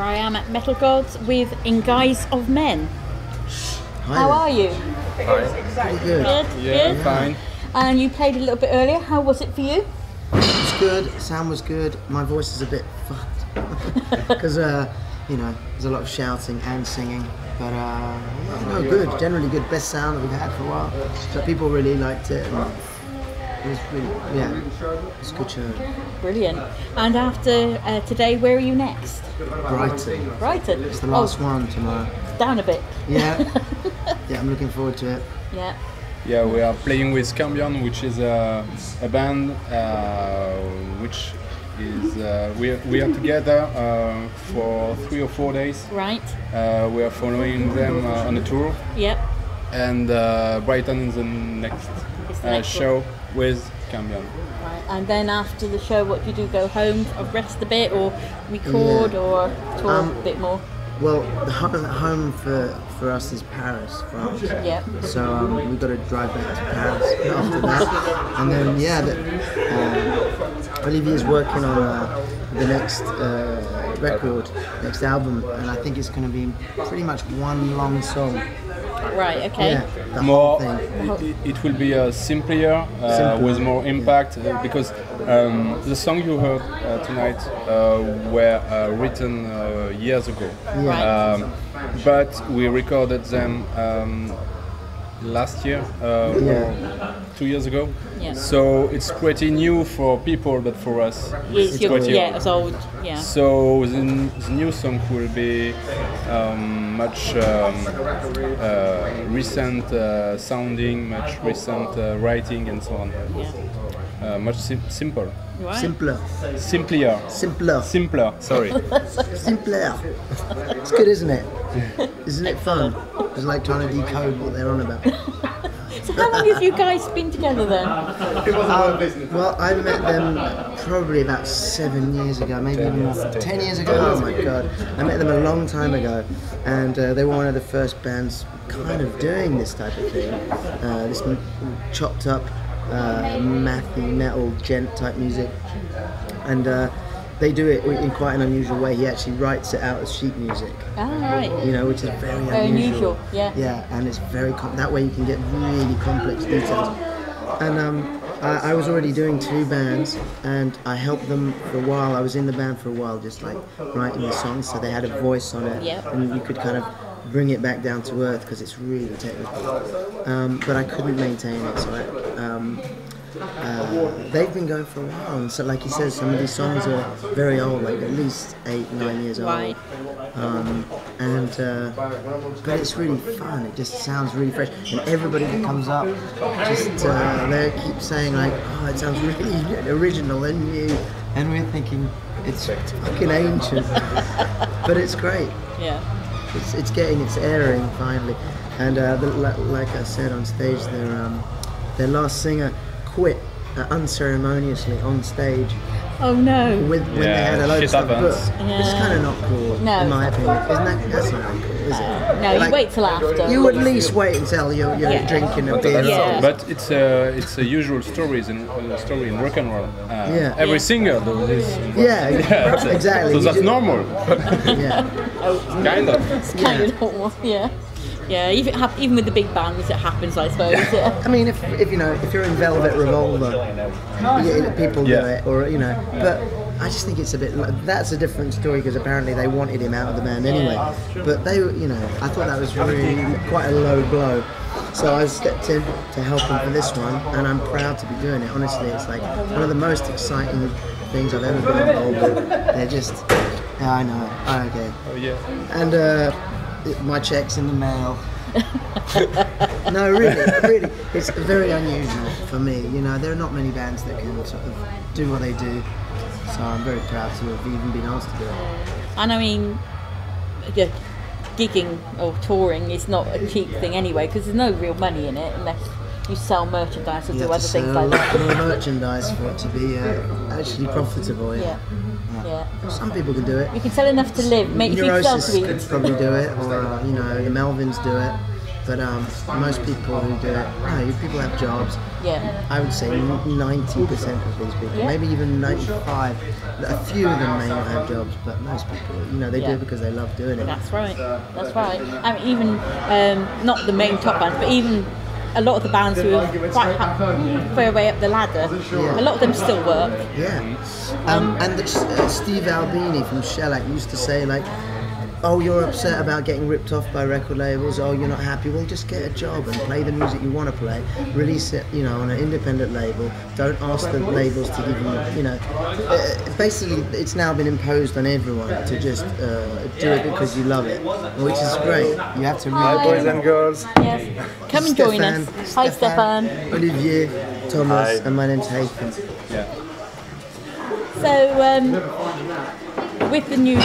here I am at METALGODS with Guise of Men. Hi How there. are you? Pretty good. Good? Yeah, Good? fine. And you played a little bit earlier. How was it for you? It was good. Sound was good. My voice is a bit fucked because you know, there's a lot of shouting and singing. But no, good. Generally good. Best sound that we've had for a while. So people really liked it. And it was really, yeah, it's a good show. Brilliant. And after today, where are you next? Brighton. Brighton. It's the last one tomorrow. Down a bit. Yeah. Yeah, I'm looking forward to it. Yeah. Yeah, we are playing with Cambion, which is a band which is we are together for 3 or 4 days. Right. We are following them on a tour, Yep. and Brighton is the next It's the next show with Cambion. Right. And then after the show, what do you do? Go home, rest a bit, or record, or tour a bit more? Well, the home for us is Paris, France. Yep. So we've got to drive back to Paris after that. And then, yeah, Olivier's working on the next record, next album, and I think it's going to be pretty much one long song. Right, okay. Yeah, the whole More, thing. it will be simpler, with more impact, because the songs you heard tonight were written years ago. Right. But we recorded them last year, or 2 years ago. Yeah. So it's pretty new for people, but for us, It's pretty yeah, old. it's old. Yeah. So the new song will be much recent sounding, much recent writing, and so on. Yeah. Much simple. Right. Simpler. Simpler. Sorry. Simpler. It's good, isn't it? Isn't it fun? It's like trying to decode what they're on about. So how long have you guys been together then? Well, I met them probably about 7 years ago, maybe even more. 10 years ago. Oh my god! I met them a long time ago, and they were one of the first bands kind of doing this type of thing. This chopped up, mathy metal gent type music, and they do it in quite an unusual way. He actually writes it out as sheet music. Ah, right. You know, which is very unusual. Yeah. Yeah, and it's very that way you can get really complex details. And I was already doing 2 bands, and I helped them for a while. I was in the band for a while, just like writing the songs, so they had a voice on it, Yep. and you could kind of bring it back down to earth because it's really technical. But I couldn't maintain it, so they've been going for a while, and so like he says, some of these songs are very old, like at least 8, 9 years old. Right. But it's really fun. It just sounds really fresh, and everybody that comes up just they keep saying like, "Oh, it sounds really original and new," and we're thinking it's fucking ancient, but it's great. Yeah. It's getting its airing finally, and like I said on stage, their last singer quit unceremoniously on stage Oh no. when they had a load of shit stuff happens. booked, which is kind of not cool, No. in my opinion. That's not really cool, is it? No, you Like, wait till after. You at least wait until you're Yeah. drinking a beer. Yeah. But it's a usual story in rock and roll. Yeah. Every Yeah. singer does this. Yeah, exactly. So You that's do- normal. Yeah, Kind of. It's kind of normal. Yeah. Yeah. Even with the big bands, it happens, I suppose. Yeah. I mean, if you know, if you're in Velvet Revolver, people do Yeah. it, or you know. But I just think it's a bit. That's a different story because apparently they wanted him out of the band anyway. But they, you know, I thought that was really quite a low blow. So I stepped in to help them for this one, and I'm proud to be doing it. Honestly, it's like one of the most exciting things I've ever been involved with. They're just, yeah, I know, okay. Oh yeah. And my check's in the mail. No, really, it's very unusual for me. You know, there are not many bands that can sort of do what they do. So I'm very proud to have even been asked to do it. And I mean, gigging or touring is not a cheap thing anyway, because there's no real money in it unless you sell merchandise or You do have other to things sell like that. more merchandise for it to be actually profitable. Yeah. Yeah. Some people can do it. You can sell enough to live, make yourself Neurosis to could eat. probably do it, or you know, the Melvins do it. But most people who do it, people have jobs. Yeah. I would say 90% of these people, maybe even 95. A few of them may not have jobs, but most people, they do it because they love doing it. That's right. That's right. I mean, even not the main top bands, but even a lot of the bands who are quite far way up the ladder, a lot of them still work. Yeah. And Steve Albini from Shellac used to say, like, oh, you're upset about getting ripped off by record labels, oh, you're not happy, well, just get a job and play the music you want to play, release it, on an independent label, don't ask the labels to give you, basically it's now been imposed on everyone to just do it because you love it, which is great. You have to really... Hi, boys and girls. Yes. Come and join us. Hi, Stefan. Olivier, Thomas, Hi. and my name's Hayden. Yeah. So, with the new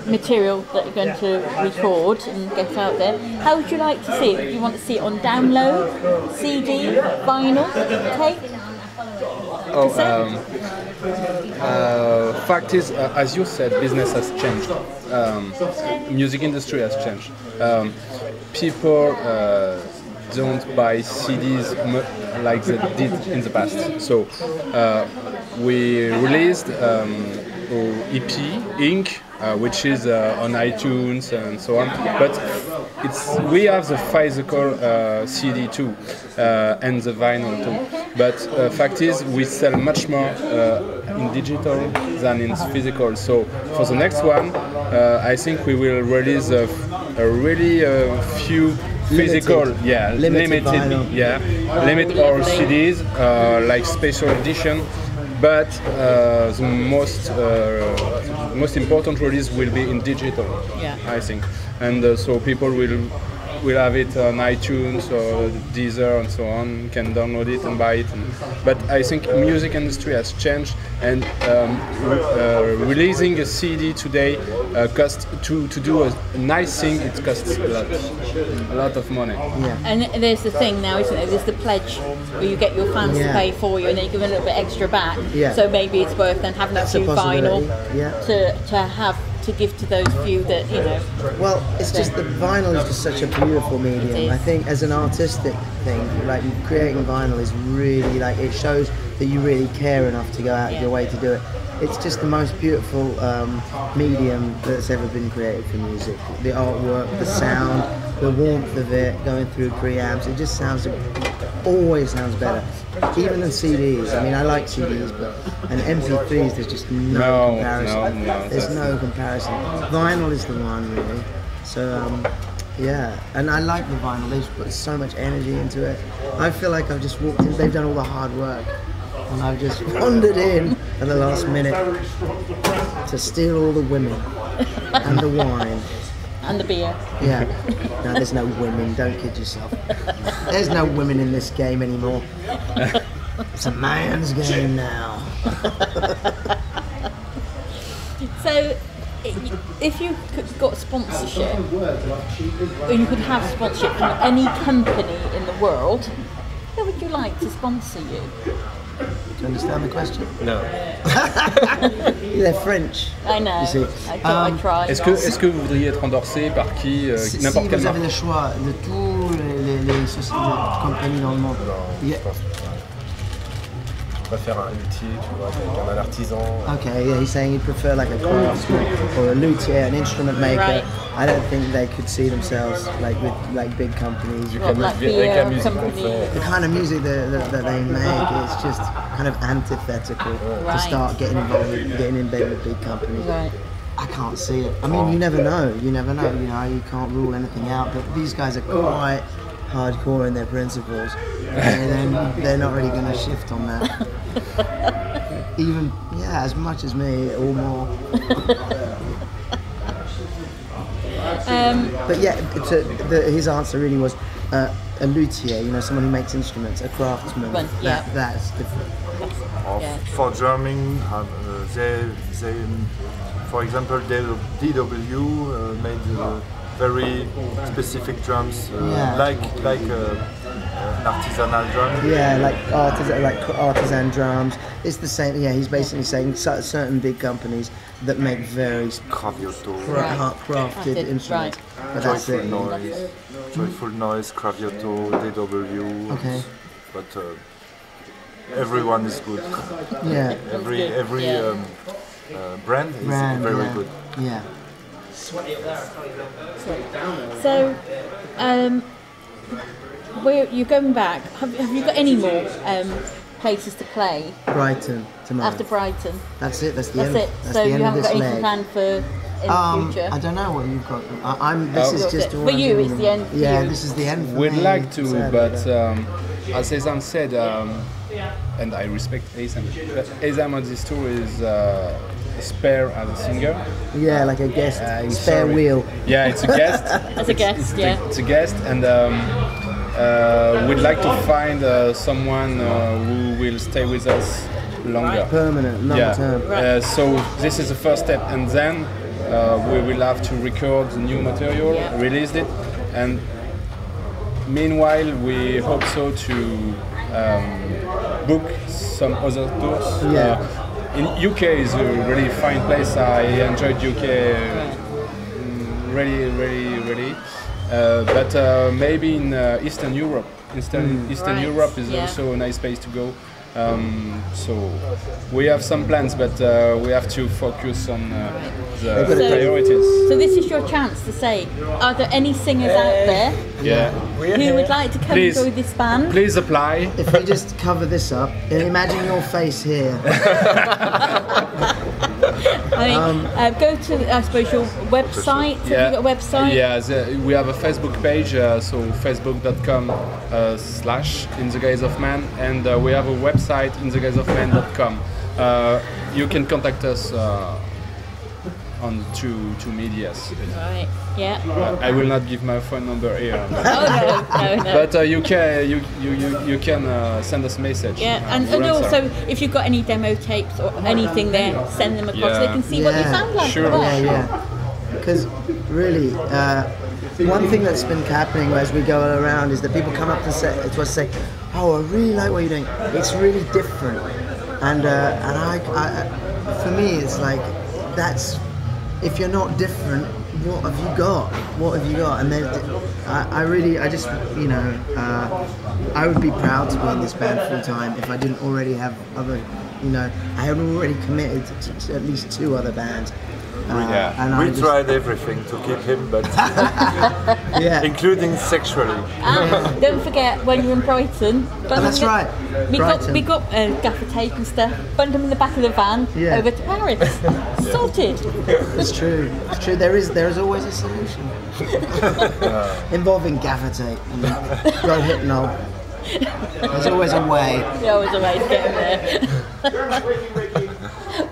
material that you're going to record and get out there, how would you like to see it? Do you want to see it on download, CD, vinyl, tape? Fact is, as you said, business has changed. Music industry has changed. People don't buy CDs like they did in the past. So we released EP Inc., which is on iTunes and so on. But we have the physical CD too and the vinyl too. But fact is, we sell much more in digital than in physical. So for the next one, I think we will release a really few physical, limited or CDs like special edition. But the most important release will be in digital, I think, and so people will have it on iTunes or Deezer and so on, can download it and buy it. But I think music industry has changed, and releasing a CD today costs to do a nice thing. It costs a lot of money. Yeah. And there's the thing now, isn't there? There's the pledge where you get your fans to pay for you, and then you give a little bit extra back. Yeah. So maybe it's worth then having a few vinyl to have to give to those few that Well, it's just the vinyl is just such a beautiful medium. I think as an artistic thing, like creating vinyl is really like it shows that you really care enough to go out of your way to do it. It's just the most beautiful medium that's ever been created for music. The artwork, the sound, the warmth of it going through preamps. It just always sounds better, even than CDs. I mean, I like CDs, but and MP3s, there's just no comparison. There's no comparison. Vinyl is the one, really. So, and I like the vinyl. They've put so much energy into it. I feel like I've just walked in. They've done all the hard work, and I've just wandered in at the last minute to steal all the women and the wine. and the beer. Yeah. No, there's no women. Don't kid yourself. There's no women in this game anymore. It's a man's game now. So, if you got sponsorship, or you could have sponsorship from any company in the world, who would you like to sponsor you? Do you understand the question? No. They're French. I know. You see. I thought I'd try. Est-ce que vous voudriez être endorsé par qui, n'importe quelle Si vous marque? avez le choix de tous les sociétés, compagnies dans le monde. Je préfère un luthier, tu vois, quelqu'un, un artisan. Okay, yeah, he's saying he'd prefer like a craftsman or a luthier, an instrument maker. Right. I don't think they could see themselves like with like big companies. What, like beer company? The kind of music that they make is just kind of antithetical to start getting involved, getting in bed with big companies. Right. I can't see it. I mean, you never know. You never know. You know, you can't rule anything out. But these guys are quite hardcore in their principles, and then they're not really going to shift on that. Even as much as me or more. But yeah, his answer really was a luthier. You know, someone who makes instruments, a craftsman. That's different. For drumming, they for example, DW made very specific drums, Yeah. like an artisanal drum. Yeah, like artisan drums. It's the same. Yeah, he's basically saying certain big companies that make very Cravioto, crafted instruments. But that's Joyful it. Noise, Joyful Noise, Cravioto, DW. Okay. But everyone is good. Yeah. Every Yeah. brand is very yeah. good. Yeah. So, where you're going back? Have you got any more places to play Brighton tomorrow. after Brighton? That's it. That's the That's end. it. That's So the you end of haven't this got anything leg. planned for in the future? I don't know what you've got. This is just all For I'm you, doing. it's the end for Yeah, you. this is the end. For We'd me, like to, sadly. but as Ezam said, and I respect Ezam, but Ezam on this tour is spare as a singer. Yeah, like a guest I'm spare sorry. wheel. Yeah, it's a guest. As a guest, yeah. It's a guest, and we'd like to find someone who will stay with us longer. Permanent, long term. So this is the first step, and then we will have to record the new material, Yeah. release it, and meanwhile we hope so to book some other tours. Yeah. In UK is a really fine place. I enjoyed UK really. But maybe in Eastern Europe. Eastern Right, Europe is yeah. also a nice place to go. So we have some plans, but we have to focus on the So- priorities. So this is your chance to say, are there any singers out there Yeah. who would like to come Please. and join this band? Please apply. If we just cover this up, and imagine your face here. I mean, go to, I suppose, your website. Have you got a website? Yeah, we have a Facebook page, so facebook.com/In the Guise of Men, and we have a website, intheguiseofmen.com. You can contact us on two medias. Right. Yeah. I will not give my phone number here, Oh no. but you can send us a message. Yeah, and we'll answer. also if you've got any demo tapes or anything there, send them across. Yeah. They can see what you Yeah, sound like. sure. as well. Yeah. Because really, one thing that's been happening as we go around is that people come up to us say, "Oh, I really like what you're doing. It's really different." And I, for me, it's like that's if you're not different, what have you got? What have you got? And then I just, I would be proud to be in this band full time if I didn't already have other, I had already committed to at least 2 other bands. And I We just- tried everything to keep him, but Yeah. including sexually. And don't forget when you're in Brighton. That's right, We Brighton. got gaffer tape and stuff. Bund them in the back of the van Yeah. over to Paris. Sorted. It's true. It's true. There is always a solution involving gaffer tape and Rohypnol. There's always a way. There's always a way to get in there.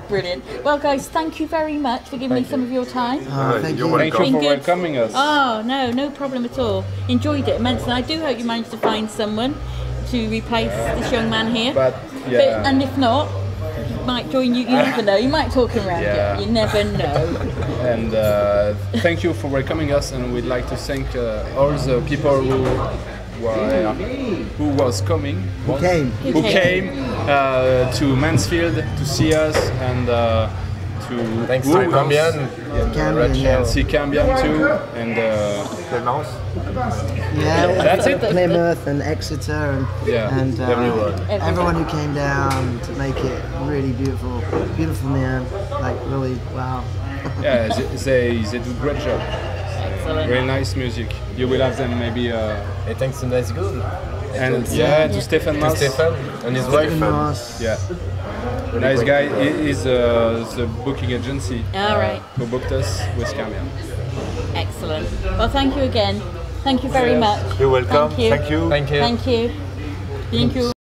Brilliant. Well, guys, thank you very much for giving me some of your time. Thank You're you. Thank you Been for good. welcoming us. Oh, no problem at all. Enjoyed it immensely. I do hope you managed to find someone to replace this young man here. But yeah. And if not, he might join you. You never know. You might talk him around. Yeah. You never know. And thank you for welcoming us, and we'd like to thank all the people who was coming, Who came. who came to Mansfield to see us and to Thanks woo to us. Cambian. Cambian, yeah. And see Cambian too, and Clémence? Yeah, That's it. Plymouth and Exeter Yeah, and everyone who came down to make it really beautiful man. Like really, wow. yeah, they do a great job. Excellent. Very nice music. You will have them maybe, Et thanks to Nice Good. and to Stefan To Mas. Stefan and his wife. Nice. Yeah, nice guy. He is the booking agency All right. who booked us with Cambian. Excellent. Well, thank you again. Thank you very much. You're welcome. Thank you. Thank you. Thank you. Thank you. Thank you.